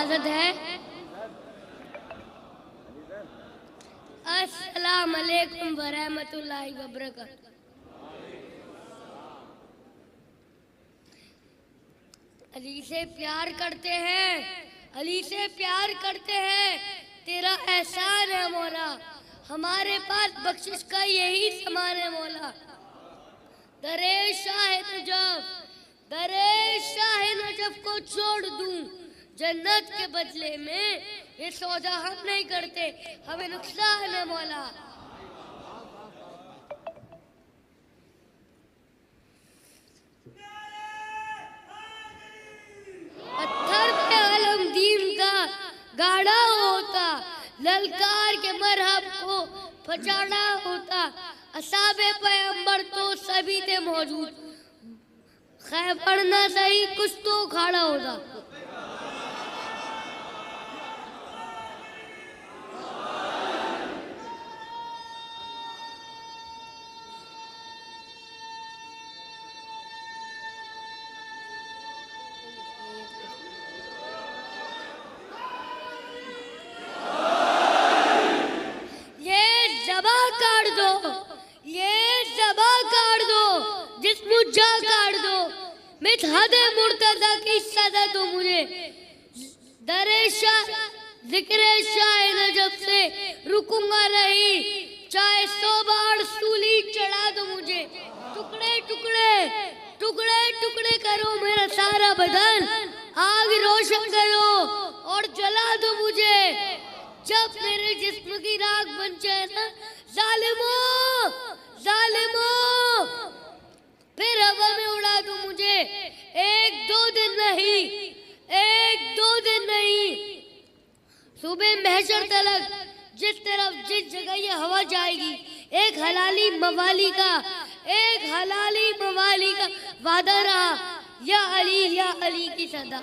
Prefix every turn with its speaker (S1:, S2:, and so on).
S1: इजाजत है। अस्सलाम वालेकुम व रहमतुल्लाहि व बरकातहू। अली से प्यार करते हैं, अली से प्यार करते हैं, तेरा एहसान है मौला, हमारे पास बख्शिश का यही सामान है मौला। दरे शाह नजफ, दरे शाह नजफ को छोड़ दूं जन्नत के बदले में, ये सौदा हम नहीं करते, हमें नुकसान है मौला। पत्थर पे अलमदीन का गाड़ा होता, ललकार के मरहब को फचाड़ा होता, असाबे पैगंबर तो सभी थे मौजूद, खैबर न सही कुछ तो खाड़ा होता। जिस्मुज्जा काट दो, मितहदे मुर्तज़ा की सदा दो मुझे, दरे शाह ज़िक्रे शाह नजफ से रुकूंगा नहीं, चाहे 100 बार सूली चढ़ा दो मुझे। टुकड़े टुकड़े टुकड़े टुकड़े करो मेरा सारा बदन, आग रोशन करो और जला दो मुझे। जब मेरे जिस्म की राख बन जाए ना जालिमों जालिमों, फिर हवा में उड़ा दो मुझे। 1-2 दिन नहीं, 1-2 दिन नहीं, सुबह महशर तलक जिस तरफ जिस जगह ये हवा जाएगी, एक हलाली मवाली का, एक हलाली मवाली का वादा रहा, या अली की सदा।